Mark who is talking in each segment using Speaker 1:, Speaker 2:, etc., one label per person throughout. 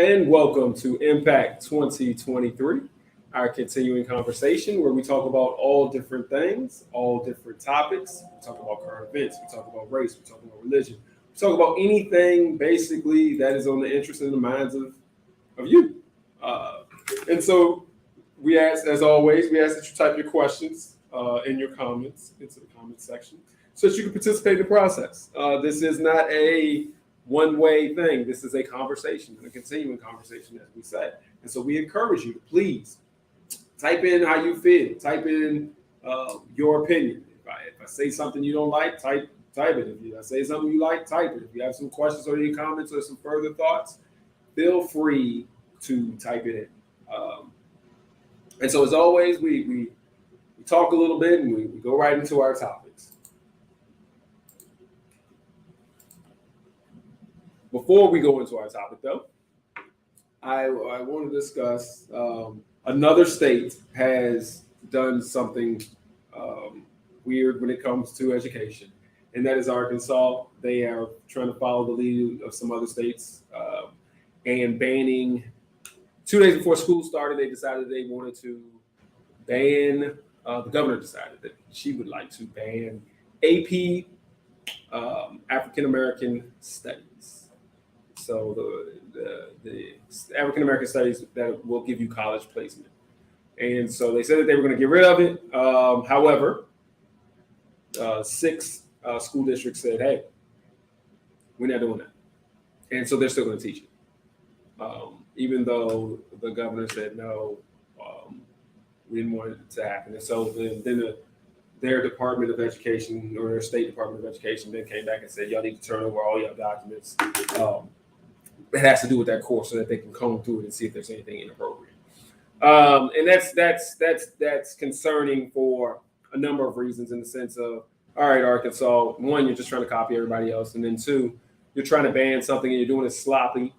Speaker 1: and welcome to Impact 2023, our continuing conversation where we talk about all different things, all different topics. We talk about current events, we talk about race, we talk about religion, we talk about anything basically that is on the interest and the minds of you. Uh, and so we ask, as always, we ask that you type your questions in your comments into the comment section so that you can participate in the process. This is not a one-way thing. This is a conversation, a continuing conversation, as we said. And so we encourage you to please type in how you feel. Type in your opinion. If I say something you don't like, type it. If I say something you like, type it. If you have some questions or any comments or some further thoughts, feel free to type it in. And so as always, we talk a little bit and we go right into our topics. Before we go into our topic, though, I want to discuss another state has done something weird when it comes to education, and that is Arkansas. They are trying to follow the lead of some other states and banning. 2 days before school started, they decided they wanted to ban. The governor decided that she would like to ban AP African American Studies. So the African American Studies that will give you college placement. And so they said that they were going to get rid of it. However, 6 school districts said, hey, we're not doing that. And so they're still going to teach it. Even though the governor said no, we didn't want it to happen. And so then their Department of Education or their State Department of Education then came back and said, y'all need to turn over all your documents. It has to do with that course so that they can comb through it and see if there's anything inappropriate. And that's concerning for a number of reasons, in the sense of, all right, Arkansas, one, you're just trying to copy everybody else. And then 2, you're trying to ban something and you're doing it sloppy.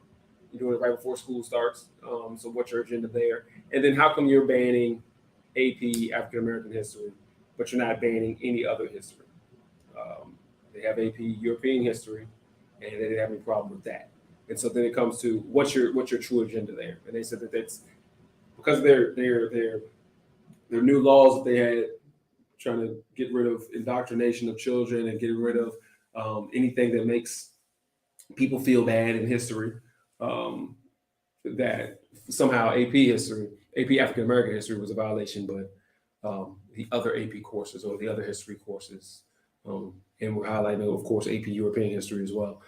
Speaker 1: You're doing it right before school starts. So what's your agenda there? And then how come you're banning AP African American history, but you're not banning any other history? They have AP European history, and they didn't have any problem with that. And so then it comes to what's your true agenda there? And they said that that's because of their new laws that they had, trying to get rid of indoctrination of children and getting rid of anything that makes people feel bad in history. That somehow AP African American history was a violation, but the other AP courses or the other history courses, and we're highlighting, of course, AP European history as well,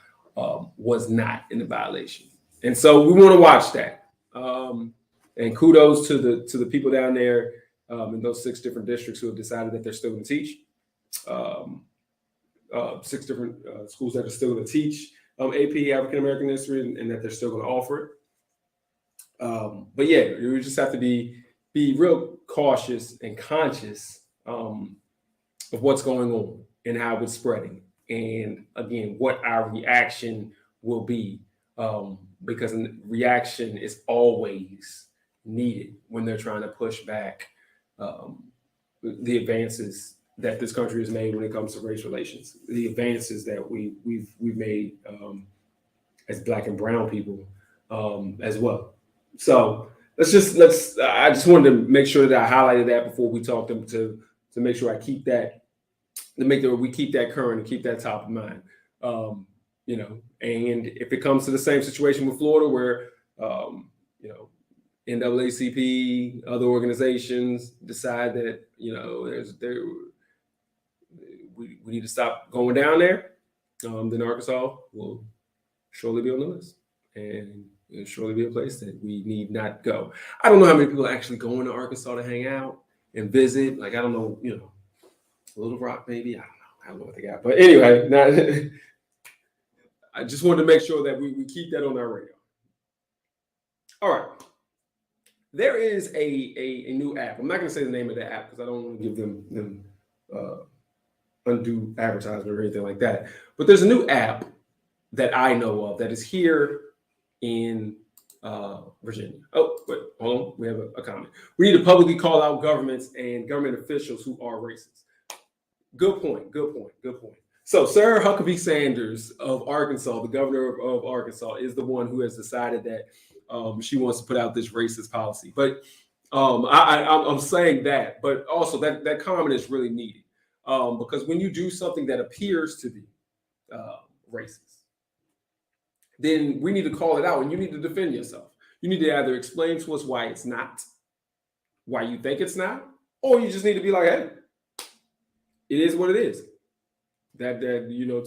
Speaker 1: was not in the violation. And so we want to watch that. And kudos to the people down there in those 6 different districts who have decided that they're still going to teach. 6 different schools that are still going to teach AP African American history, and that they're still going to offer it. But yeah, you just have to be real cautious and conscious of what's going on and how it's spreading, and again, what our reaction will be, because reaction is always needed when they're trying to push back the advances that this country has made when it comes to race relations, the advances that we've made as Black and brown people as well. So I just wanted to make sure that I highlighted that before we talk to make sure I keep that, to make sure we keep that current and keep that top of mind. And if it comes to the same situation with Florida, where NAACP, other organizations decide that we need to stop going down there, then Arkansas will surely be on the list, and it'll surely be a place that we need not go. I don't know how many people are actually going to Arkansas to hang out and visit. Like, I don't know, Little Rock maybe. I don't know what they got. But anyway, I just wanted to make sure that we keep that on our radar. All right. There is a new app. I'm not going to say the name of the app because I don't want to give them undue advertisement or anything like that. But there's a new app that I know of that is here in Virginia. Oh, wait, hold on. We have a comment. We need to publicly call out governments and government officials who are racist. Good point. So Sarah Huckabee Sanders of Arkansas, the governor of Arkansas, is the one who has decided that she wants to put out this racist policy. But I'm saying that, but also that comment is really needed because when you do something that appears to be racist, then we need to call it out and you need to defend yourself. You need to either explain to us why it's not, why you think it's not, or you just need to be like, hey, it is what it is. That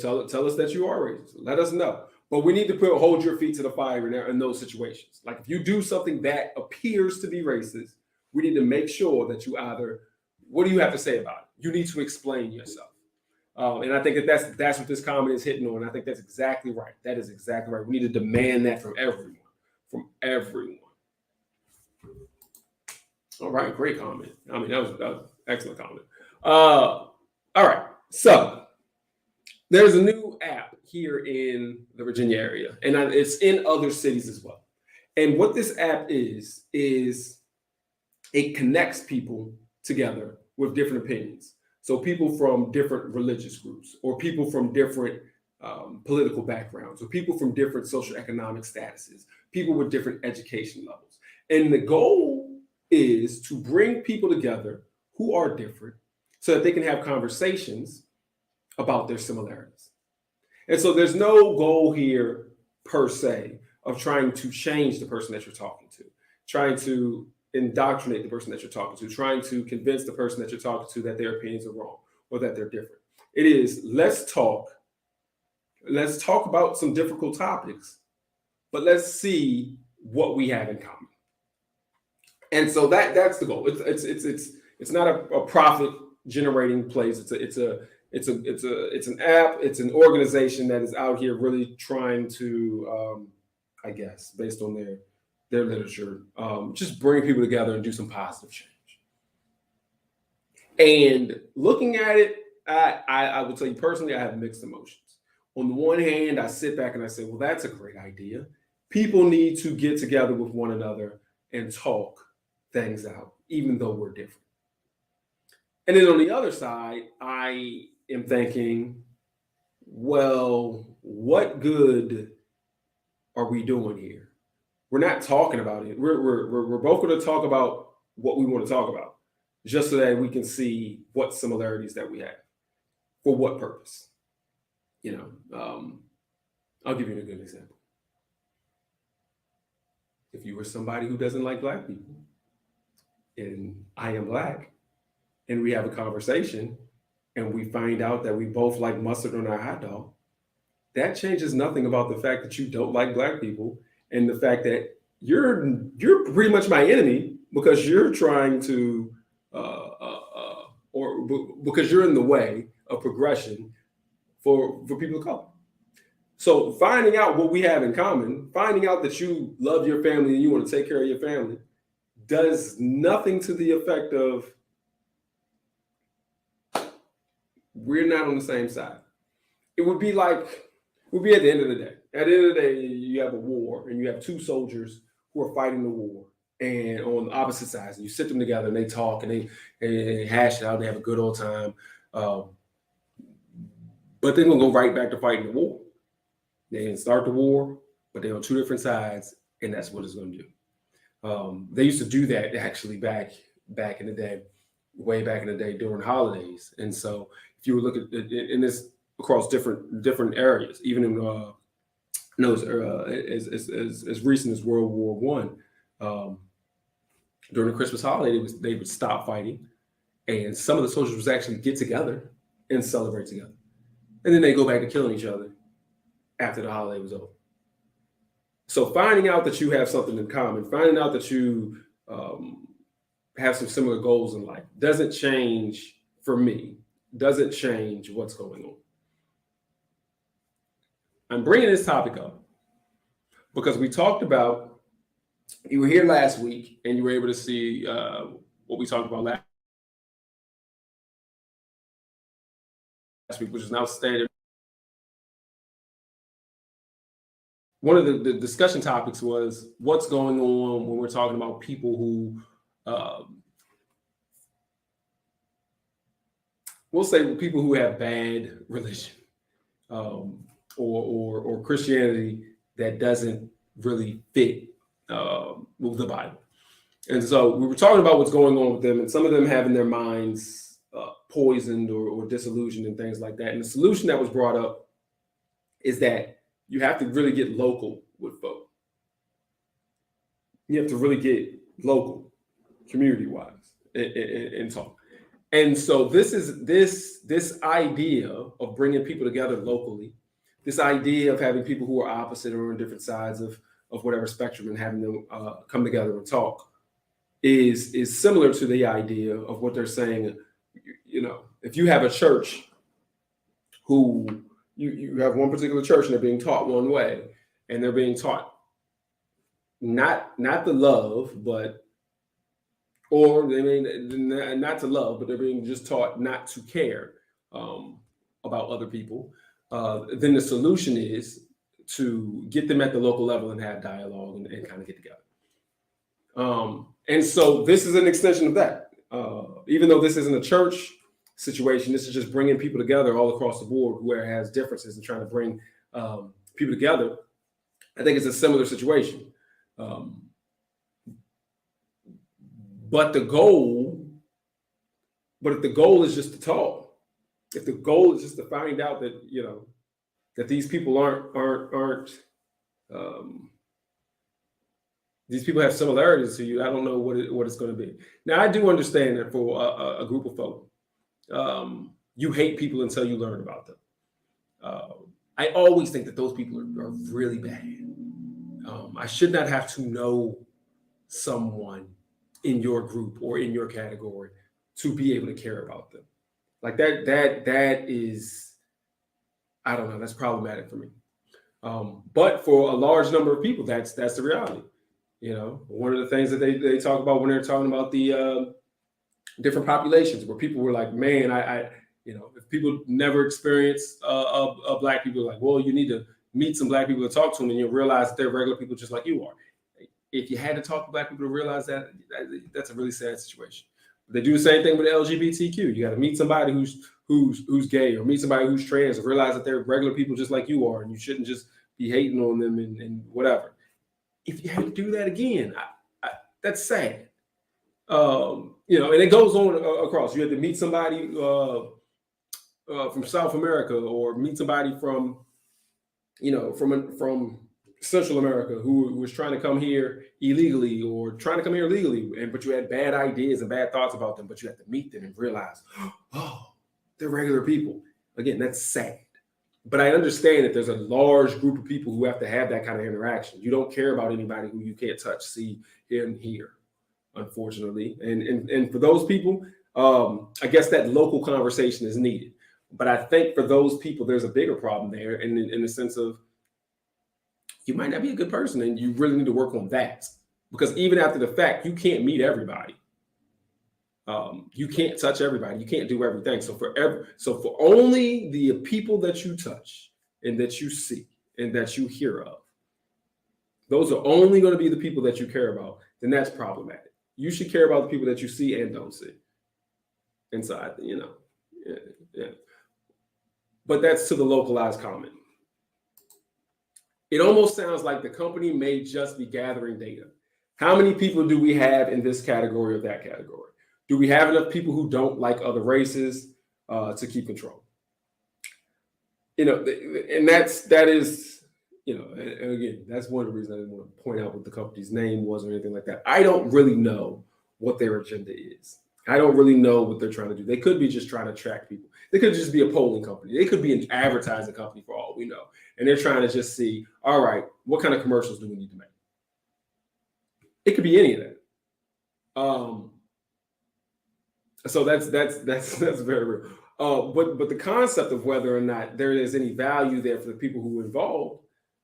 Speaker 1: tell us that you are racist. Let us know. But we need to hold your feet to the fire in those situations. Like if you do something that appears to be racist, we need to make sure that you either, what do you have to say about it? You need to explain yourself. And I think that's what this comment is hitting on. I think that's exactly right. That is exactly right. We need to demand that from everyone. From everyone. All right, great comment. I mean, that was an excellent comment. All right, so there's a new app here in the Virginia area, and it's in other cities as well. And what this app is it connects people together with different opinions. So people from different religious groups, or people from different political backgrounds, or people from different socioeconomic statuses, people with different education levels. And the goal is to bring people together who are different so that they can have conversations about their similarities. And so there's no goal here per se of trying to change the person that you're talking to, trying to indoctrinate the person that you're talking to, trying to convince the person that you're talking to that their opinions are wrong or that they're different. It is, let's talk about some difficult topics, but let's see what we have in common. And so that's the goal. It's not a profit generating place. It's an app. It's an organization that is out here really trying to, I guess, based on their literature, just bring people together and do some positive change. And looking at it, I will tell you personally, I have mixed emotions. On the one hand, I sit back and I say, well, that's a great idea. People need to get together with one another and talk things out, even though we're different. And then on the other side, I am thinking, well, what good are we doing here? We're not talking about it. We're both going to talk about what we want to talk about, just so that we can see what similarities that we have. For what purpose? I'll give you a good example. If you were somebody who doesn't like Black people, and I am Black, and we have a conversation, and we find out that we both like mustard on our hot dog, that changes nothing about the fact that you don't like Black people, and the fact that you're pretty much my enemy because you're trying to, or because you're in the way of progression for people of color. So finding out what we have in common, finding out that you love your family and you want to take care of your family, does nothing to the effect of we're not on the same side. It would be at the end of the day. At the end of the day, you have a war and you have two soldiers who are fighting the war and on the opposite sides. And you sit them together and they talk and they hash it out and they have a good old time. But they're going to go right back to fighting the war. They didn't start the war, but they're on two different sides, and that's what it's going to do. They used to do that actually back in the day, way back in the day during holidays. And so if you were looking in this across different areas, even in as recent as World War I, during the Christmas holiday, they would stop fighting, and some of the soldiers would actually get together and celebrate together, and then they go back to killing each other after the holiday was over. So finding out that you have something in common, finding out that you have some similar goals in life doesn't change, for me, doesn't change what's going on. I'm bringing this topic up because we talked about, you were here last week and you were able to see what we talked about last week, which is an outstanding. One of the discussion topics was what's going on when we're talking about people who, we'll say people who have bad religion or Christianity that doesn't really fit with the Bible. And so we were talking about what's going on with them, and some of them having their minds poisoned or disillusioned and things like that. And the solution that was brought up is that you have to really get local with folk. You have to really get local, community-wise, and talk. And so this idea of bringing people together locally, this idea of having people who are opposite or on different sides of whatever spectrum and having them come together and talk is similar to the idea of what they're saying. If you have a church who you have one particular church and they're being taught one way, and they're being taught not the love, or they mean not to love, but they're being just taught not to care about other people, then the solution is to get them at the local level and have dialogue and kind of get together. And so this is an extension of that. Even though this isn't a church situation, this is just bringing people together all across the board where it has differences and trying to bring people together. I think it's a similar situation. But if the goal is just to talk, if the goal is just to find out that, that these people aren't these people have similarities to you, I don't know what it's going to be. Now, I do understand that for a group of folk, you hate people until you learn about them. I always think that those people are really bad. I should not have to know someone in your group or in your category to be able to care about them. Like that is, I don't know, that's problematic for me. But for a large number of people, that's the reality. One of the things that they talk about when they're talking about the different populations, where people were like, man, if people never experience a black people, like, well, you need to meet some black people to talk to them, and you'll realize that they're regular people just like you are. If you had to talk to black people to realize that's a really sad situation. They do the same thing with LGBTQ. You got to meet somebody who's gay, or meet somebody who's trans, and realize that they're regular people just like you are, and you shouldn't just be hating on them and whatever. If you had to do that again, that's sad. And it goes on across. You had to meet somebody from South America, or meet somebody from Central America who was trying to come here illegally or trying to come here legally, but you had bad ideas and bad thoughts about them, but you had to meet them and realize, oh, they're regular people. Again, that's sad. But I understand that there's a large group of people who have to have that kind of interaction. You don't care about anybody who you can't touch, see, hear, and hear, unfortunately. And for those people, I guess that local conversation is needed. But I think for those people, there's a bigger problem there in the sense of, you might not be a good person, and you really need to work on that. Because even after the fact, you can't meet everybody. You can't touch everybody. You can't do everything. So for only the people that you touch and that you see and that you hear of, those are only going to be the people that you care about, then that's problematic. You should care about the people that you see and don't see inside, Yeah. But that's to the localized comment. It almost sounds like the company may just be gathering data. How many people do we have in this category or that category? Do we have enough people who don't like other races to keep control? And that is, and again, that's one of the reasons I didn't want to point out what the company's name was or anything like that. I don't really know what their agenda is. I don't really know what they're trying to do. They could be just trying to attract people. They could just be a polling company. They could be an advertising company for all we know. And they're trying to just see, all right, what kind of commercials do we need to make? It could be any of that. So that's very real. But the concept of whether or not there is any value there for the people who are involved,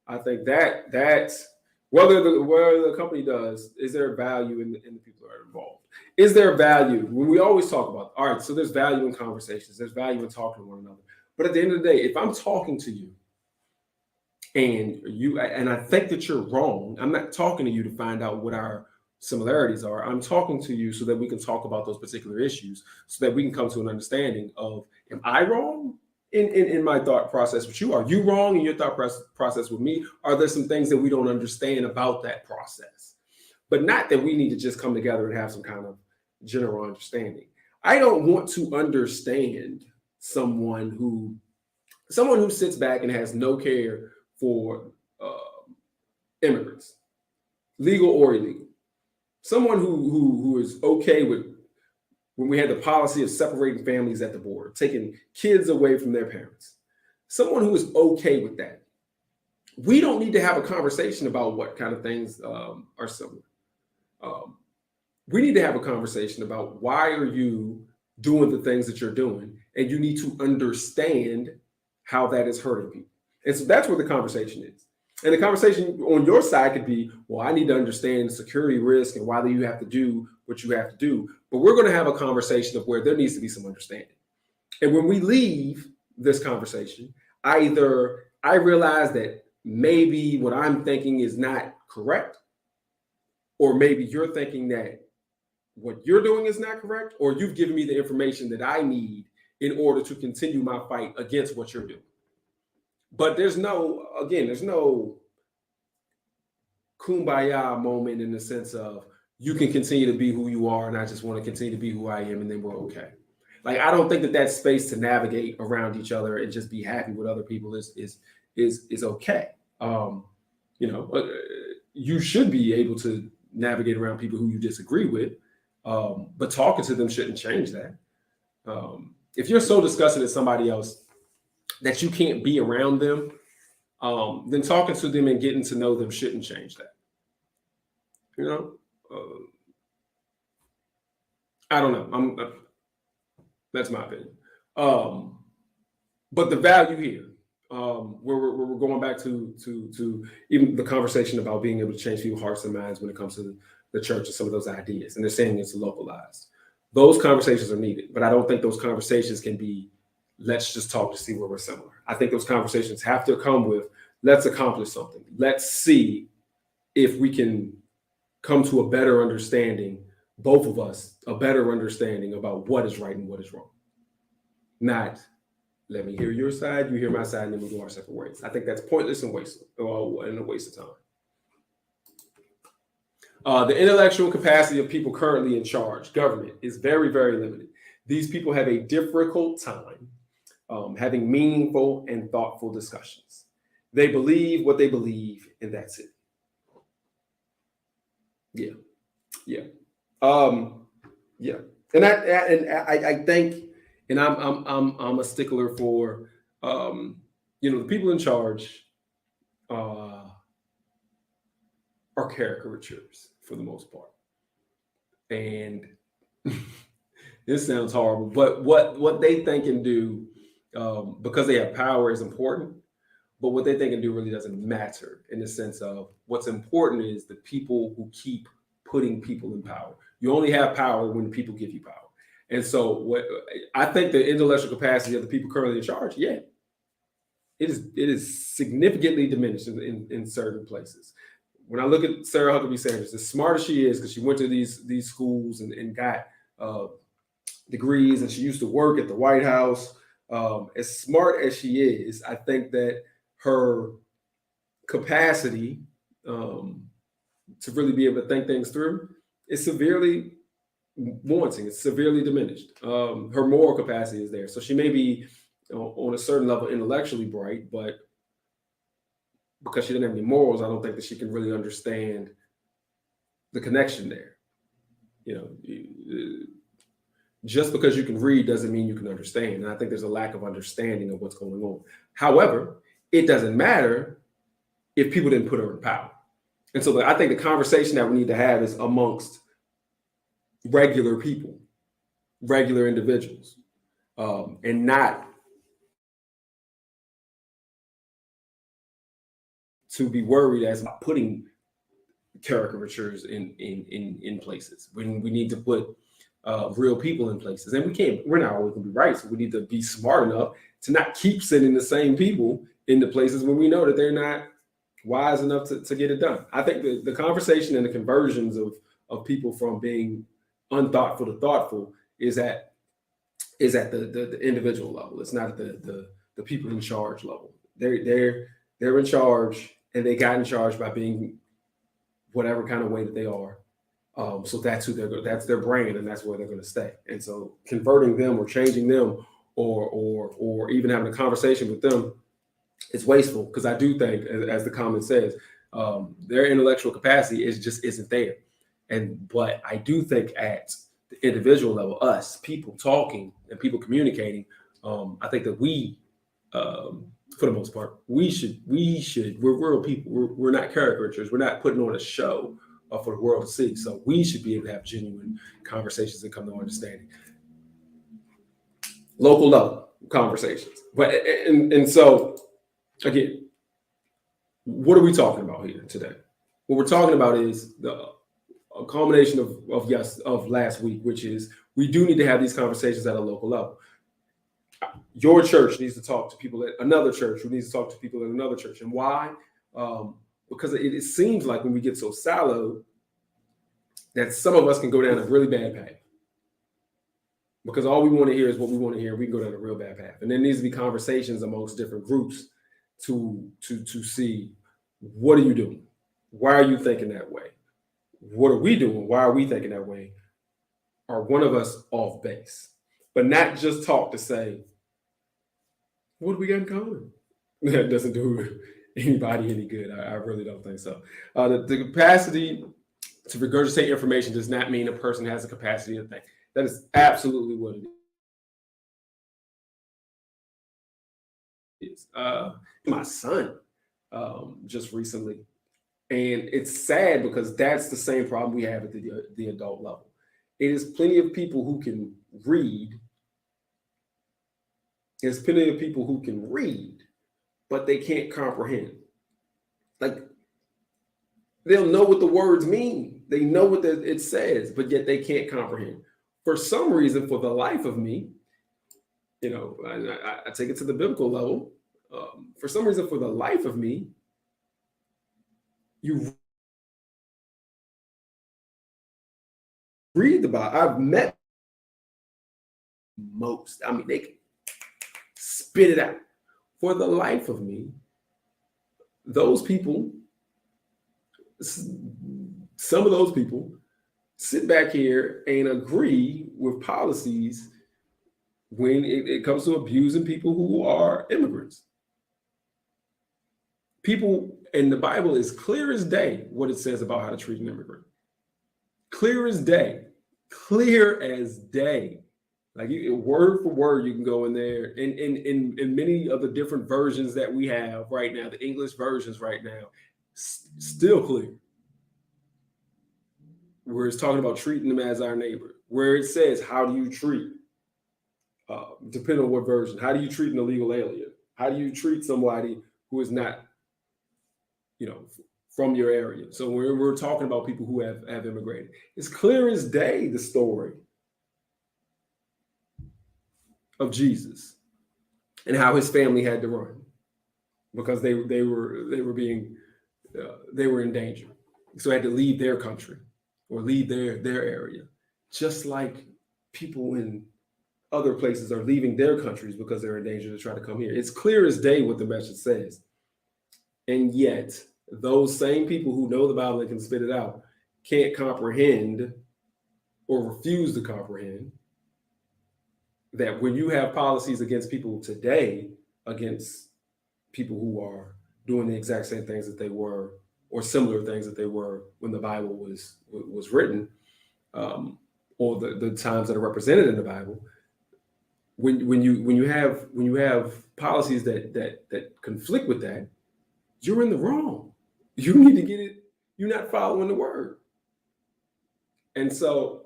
Speaker 1: I think that's whether the company does, is there value in the people who are involved? Is there value when we always talk about, all right, so there's value in conversations, there's value in talking to one another. But at the end of the day, if I'm talking to you and I think that you're wrong, I'm not talking to you to find out what our similarities are. I'm talking to you so that we can talk about those particular issues, so that we can come to an understanding of, am I wrong in my thought process with you? Are you wrong in your thought process with me? Are there some things that we don't understand about that process? but not that we need to just come together and have some kind of general understanding. I don't want to understand someone who sits back and has no care for immigrants, legal or illegal. Someone who is okay with when we had the policy of separating families at the border, taking kids away from their parents. Someone who is okay with that. We don't need to have a conversation about what kind of things are similar. We need to have a conversation about why are you doing the things that you're doing, and you need to understand how that is hurting people. And so that's where the conversation is. And the conversation on your side could be, well, I need to understand security risk and why you have to do what you have to do. But we're going to have a conversation of where there needs to be some understanding. And when we leave this conversation, either I realize that maybe what I'm thinking is not correct, or maybe you're thinking that what you're doing is not correct, or you've given me the information that I need in order to continue my fight against what you're doing. But there's no kumbaya moment in the sense of you can continue to be who you are and I just want to continue to be who I am and then we're okay. Like, I don't think that that space to navigate around each other and just be happy with other people is okay. You should be able to navigate around people who you disagree with, but talking to them shouldn't change that. If you're so disgusted at somebody else that you can't be around them, then talking to them and getting to know them shouldn't change that. I don't know. That's my opinion. But the value here, where we're going back to even the conversation about being able to change people's hearts and minds when it comes to the church and some of those ideas, and they're saying it's localized. Those conversations are needed, but I don't think those conversations can be, let's just talk to see where we're similar. I think those conversations have to come with, let's accomplish something. Let's see if we can come to a better understanding, both of us, a better understanding about what is right and what is wrong. Not, let me hear your side, you hear my side, and then we go our separate ways. I think that's pointless and a waste of time. The intellectual capacity of people currently in charge, government, is very, very limited. These people have a difficult time having meaningful and thoughtful discussions. They believe what they believe, and that's it. Yeah. And I think, and I'm a stickler for, the people in charge are caricatures for the most part. And this sounds horrible, but what they think and do, because they have power, is important. But what they think and do really doesn't matter, in the sense of what's important is the people who keep putting people in power. You only have power when people give you power. And so what I think the intellectual capacity of the people currently in charge, it is significantly diminished in certain places. When I look at Sarah Huckabee Sanders, as smart as she is, because she went to these schools and got degrees, and she used to work at the White House, as smart as she is, I think that her capacity to really be able to think things through is severely wanting. It's severely diminished. Her moral capacity is there. So she may be on a certain level intellectually bright, but because she didn't have any morals, I don't think that she can really understand the connection there. Just because you can read doesn't mean you can understand. And I think there's a lack of understanding of what's going on. However, it doesn't matter if people didn't put her in power. And so I think the conversation that we need to have is amongst regular people, regular individuals, and not to be worried as about putting caricatures in places. We need to put real people in places, and we're not always going to be right. So we need to be smart enough to not keep sending the same people into places when we know that they're not wise enough to get it done. I think the conversation and the conversions of people from being unthoughtful to thoughtful is at the individual level. It's not at the people in charge level. They're in charge, and they got in charge by being whatever kind of way that they are. So that's that's their brain, and that's where they're going to stay. And so converting them or changing them, or even having a conversation with them, is wasteful, because I do think, as the comment says, their intellectual capacity just isn't there. But I do think at the individual level, us people talking and people communicating, I think that we, for the most part, we're real people. We're not caricatures. We're not putting on a show for the world to see. So we should be able to have genuine conversations and come to understanding. Local level conversations. But and so again, what are we talking about here today? What we're talking about is a culmination of last week, which is we do need to have these conversations at a local level. Your church needs to talk to people at another church, who needs to talk to people at another church. And why? Because it seems like when we get so siloed that some of us can go down a really bad path. Because all we want to hear is what we want to hear. We can go down a real bad path. And there needs to be conversations amongst different groups to see, what are you doing? Why are you thinking that way? What are we doing? Why are we thinking that way? Are one of us off base? But not just talk to say, what do we got in common? That doesn't do anybody any good. I really don't think so. The capacity to regurgitate information does not mean a person has the capacity to think. That is absolutely what it is. My son just recently, and it's sad because that's the same problem we have at the adult level. It is plenty of people who can read. There's plenty of people who can read, but they can't comprehend. Like, they'll know what the words mean. They know what it says, but yet they can't comprehend. For some reason, for the life of me, I take it to the biblical level. For some reason, for the life of me, you read the Bible. I've met most. I mean, they can spit it out. For the life of me, those people, some of those people, sit back here and agree with policies when it comes to abusing people who are immigrants. People, and the Bible is clear as day what it says about how to treat an immigrant. Clear as day. Clear as day. Like, word for word, you can go in there. In many of the different versions that we have right now, the English versions right now, still clear. Where it's talking about treating them as our neighbor, where it says, how do you treat, depending on what version, how do you treat an illegal alien? How do you treat somebody who is not, from your area? So we're talking about people who have immigrated. It's clear as day, the story of Jesus and how his family had to run because they were in danger. So they had to leave their country or leave their area, just like people in other places are leaving their countries because they're in danger to try to come here. It's clear as day what the message says. And yet, those same people who know the Bible and can spit it out can't comprehend or refuse to comprehend that when you have policies against people today, against people who are doing the exact same things that they were, or similar things that they were when the Bible was written, or the times that are represented in the Bible, when you have policies that conflict with that, you're in the wrong. You need to get it. You're not following the word. And so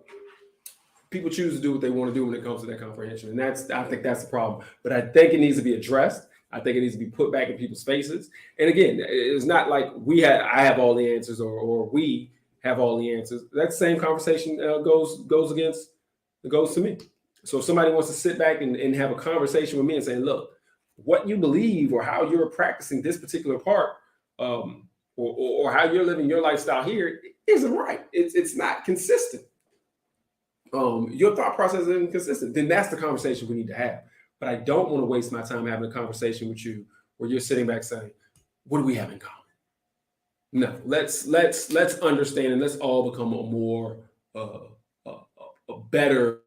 Speaker 1: people choose to do what they want to do when it comes to that comprehension. And I think that's the problem. But I think it needs to be addressed. I think it needs to be put back in people's faces. And again, it's not like I have all the answers or we have all the answers. That same conversation goes to me. So if somebody wants to sit back and have a conversation with me and say, look, what you believe or how you're practicing this particular part, or how you're living your lifestyle here isn't right. It's not consistent. Your thought process isn't consistent. Then that's the conversation we need to have. But I don't want to waste my time having a conversation with you where you're sitting back saying, what do we have in common? No, let's understand and let's all become a more a better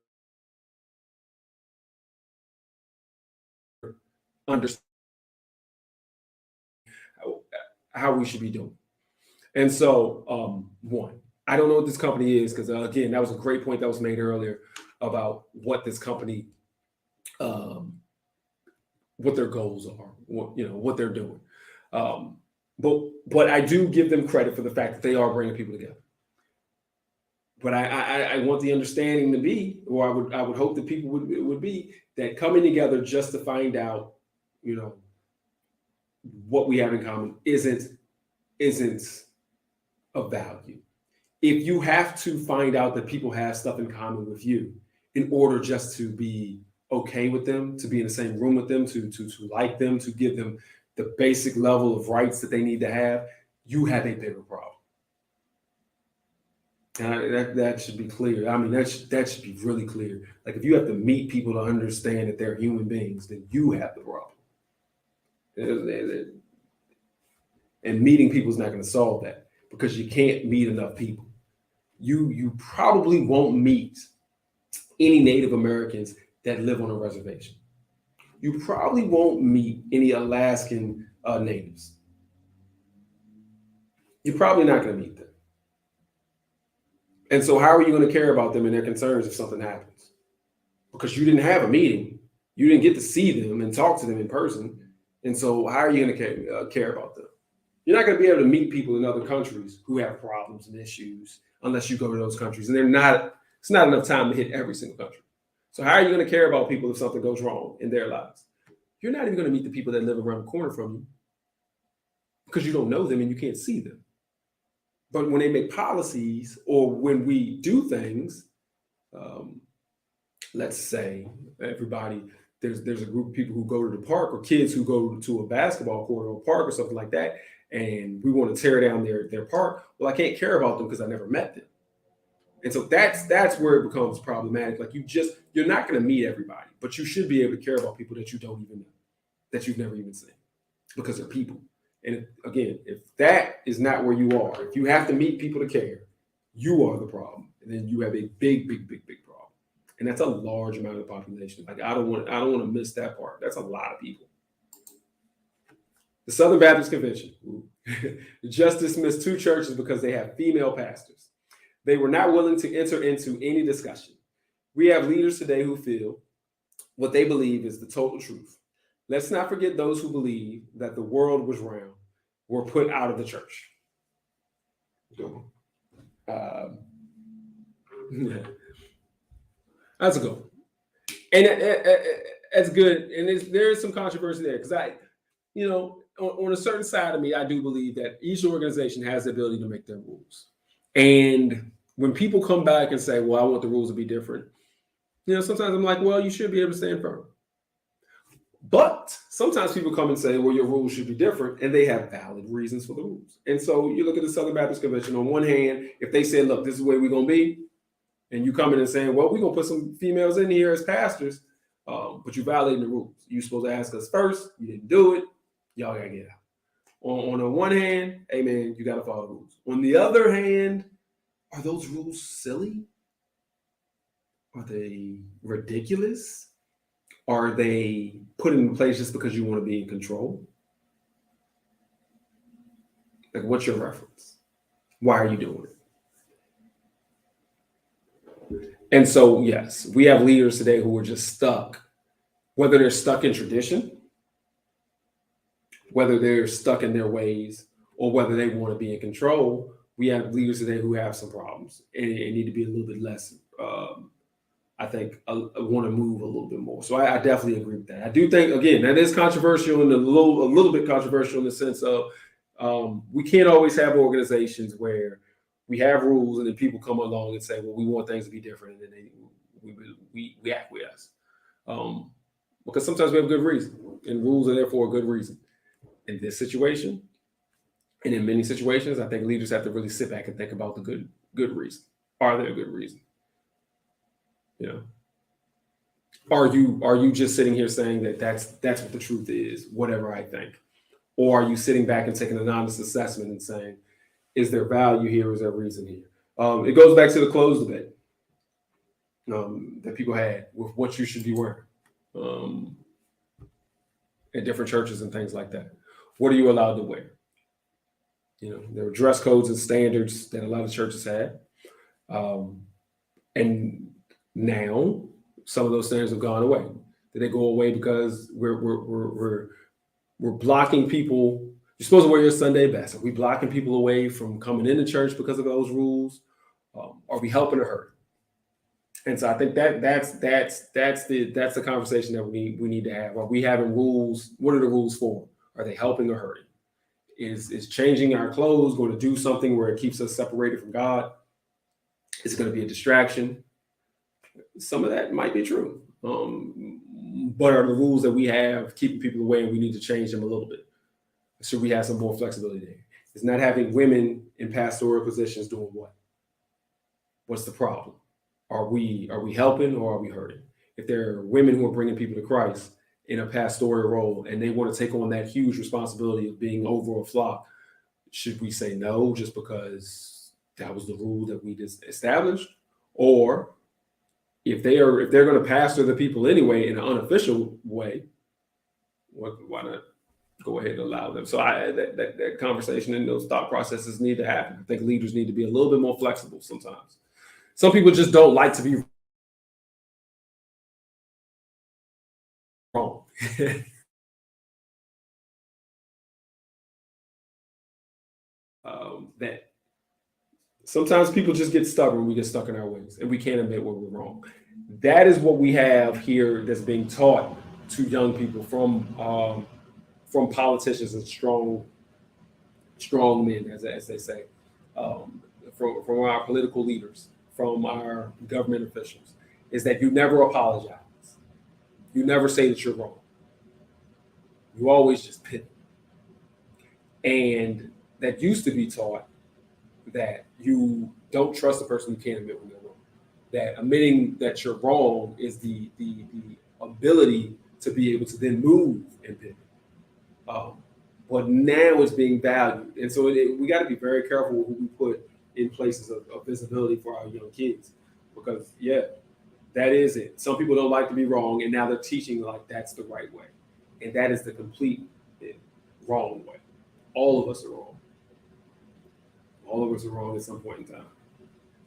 Speaker 1: understand how we should be doing. And so, one, I don't know what this company is because again, that was a great point that was made earlier about what this company, um, what their goals are, what they're doing. Um, but I do give them credit for the fact that they are bringing people together. But I want the understanding to be, or I would hope that people would be that coming together just to find out, you know, what we have in common isn't of value. If you have to find out that people have stuff in common with you in order just to be okay with them, to be in the same room with them, to like them, to give them the basic level of rights that they need to have, you have a bigger problem. And that should be clear. I mean, that should be really clear. Like if you have to meet people to understand that they're human beings, then you have the problem. And meeting people is not going to solve that because you can't meet enough people. You probably won't meet any Native Americans that live on a reservation. You probably won't meet any Alaskan natives. You're probably not going to meet them. And so, how are you going to care about them and their concerns if something happens? Because you didn't have a meeting, you didn't get to see them and talk to them in person. And so, how are you going to care about them? You're not going to be able to meet people in other countries who have problems and issues unless you go to those countries. And it's not enough time to hit every single country. So how are you going to care about people if something goes wrong in their lives? You're not even going to meet the people that live around the corner from you because you don't know them and you can't see them. But when they make policies or when we do things, let's say everybody, there's a group of people who go to the park or kids who go to a basketball court or a park or something like that, and we want to tear down their park. Well, I can't care about them because I never met them. And so that's where it becomes problematic. Like you're not going to meet everybody, but you should be able to care about people that you don't even know, that you've never even seen, because they're people. And again, if that is not where you are, if you have to meet people to care, you are the problem. And then you have a big problem. And that's a large amount of the population. Like I don't want to miss that part. That's a lot of people. The Southern Baptist Convention just dismissed 2 churches because they have female pastors. They were not willing to enter into any discussion. We have leaders today who feel what they believe is the total truth. Let's not forget those who believe that the world was round were put out of the church. Yeah. That's a good one. And that's good. And there is some controversy there because on a certain side of me, I do believe that each organization has the ability to make their rules. And when people come back and say, well, I want the rules to be different, sometimes I'm like, well, you should be able to stand firm. But sometimes people come and say, well, your rules should be different, and they have valid reasons for the rules. And so you look at the Southern Baptist Convention. On one hand, if they say, look, this is the way we're going to be, and you come in and saying, well, we're going to put some females in here as pastors, but you're violating the rules. You're supposed to ask us first. You didn't do it. Y'all got to get out. On the one hand, hey, man, you got to follow the rules. On the other hand, are those rules silly? Are they ridiculous? Are they put in place just because you want to be in control? Like, what's your reference? Why are you doing it? And so, yes, we have leaders today who are just stuck, whether they're stuck in tradition, whether they're stuck in their ways, or whether they want to be in control. We have leaders today who have some problems and need to be a little bit less, I think, I want to move a little bit more. So I definitely agree with that. I do think, again, that is controversial and a little bit controversial in the sense of we can't always have organizations where we have rules and then people come along and say, well, we want things to be different, and then we acquiesce. Because sometimes we have good reason, and rules are there for a good reason. In this situation, and in many situations, I think leaders have to really sit back and think about the good reason. Are there a good reason? Are you just sitting here saying that that's what the truth is, whatever I think? Or are you sitting back and taking an honest assessment and saying, Is there value here? Is there reason here? It goes back to the clothes debate that people had with what you should be wearing at different churches and things like that. What are you allowed to wear? There were dress codes and standards that a lot of churches had. And now some of those standards have gone away. Did they go away because we're blocking people? You're supposed to wear your Sunday best. Are we blocking people away from coming into church because of those rules? Are we helping or hurting? And so I think that's the conversation that we need to have. Are we having rules? What are the rules for? Are they helping or hurting? Is changing our clothes going to do something where it keeps us separated from God? Is it going to be a distraction? Some of that might be true. But are the rules that we have keeping people away and we need to change them a little bit? Should we have some more flexibility there? Is not having women in pastoral positions doing what? What's the problem? Are we helping or are we hurting? If there are women who are bringing people to Christ in a pastoral role and they want to take on that huge responsibility of being over a flock, should we say no just because that was the rule that we just established? Or if they're going to pastor the people anyway in an unofficial way, why not go ahead and allow them? So that conversation and those thought processes need to happen. I think leaders need to be a little bit more flexible sometimes. Some people just don't like to be wrong. That sometimes people just get stubborn. We get stuck in our ways and we can't admit when we're wrong. That is what we have here that's being taught to young people from politicians and strong men, as they say, from our political leaders, from our government officials, is that you never apologize. You never say that you're wrong. You always just pivot. And that used to be taught that you don't trust the person you can't admit when they're wrong. That admitting that you're wrong is the ability to be able to then move and pivot. But now it's being valued. And so we got to be very careful who we put in places of visibility for our young kids. Because, that is it. Some people don't like to be wrong, and now they're teaching like that's the right way. And that is the complete wrong way. All of us are wrong. All of us are wrong at some point in time.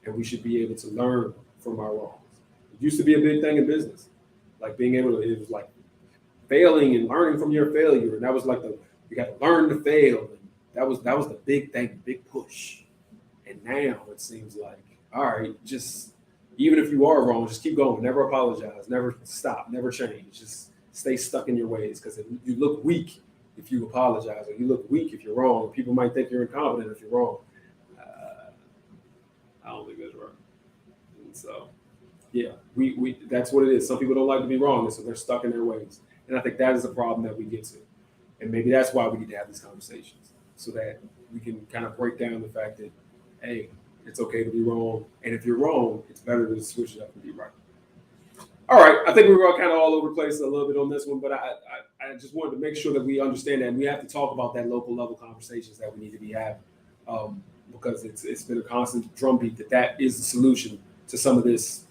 Speaker 1: And we should be able to learn from our wrongs. It used to be a big thing in business. Like being able to, it was like failing and learning from your failure. And that was like you got to learn to fail. And that was the big thing, big push. And now it seems like, all right, just even if you are wrong, just keep going. Never apologize. Never stop. Never change. Just stay stuck in your ways, because you look weak if you apologize, or you look weak if you're wrong. People might think you're incompetent if you're wrong. I don't think that's right. And so, we that's what it is. Some people don't like to be wrong, and so they're stuck in their ways. And I think that is a problem that we get to. And maybe that's why we need to have these conversations, so that we can kind of break down the fact that, hey, it's okay to be wrong. And if you're wrong, it's better to switch it up and be right. All right. I think we were kind of all over the place a little bit on this one, but I just wanted to make sure that we understand that, and we have to talk about that local level conversations that we need to be having, because it's been a constant drumbeat that is the solution to some of this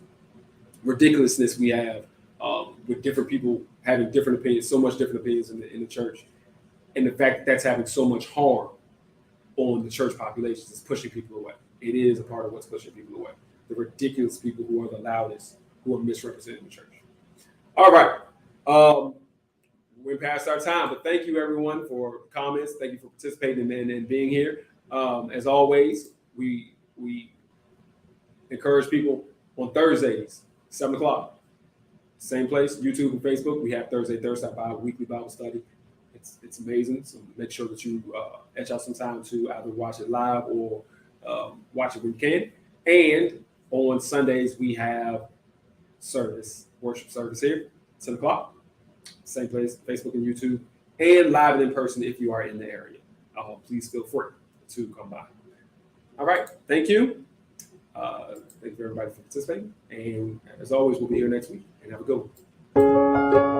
Speaker 1: ridiculousness we have with different people having different opinions, so much different opinions in the church. And the fact that that's having so much harm on the church populations is pushing people away. It is a part of what's pushing people away. The ridiculous people who are the loudest, who are misrepresenting the church. All right. We're past our time, but thank you everyone for comments. Thank you for participating and being here. As always, we encourage people on Thursdays, 7 o'clock. Same place, YouTube and Facebook. We have Thursday weekly Bible study. It's amazing. So make sure that you etch out some time to either watch it live or watch it when you can. And on Sundays, we have worship service here, 10 o'clock. Same place, Facebook and YouTube, and live and in person if you are in the area. Please feel free to come by. All right. Thank you. Thank you everybody for participating. And as always, we'll be here next week. And have a good one.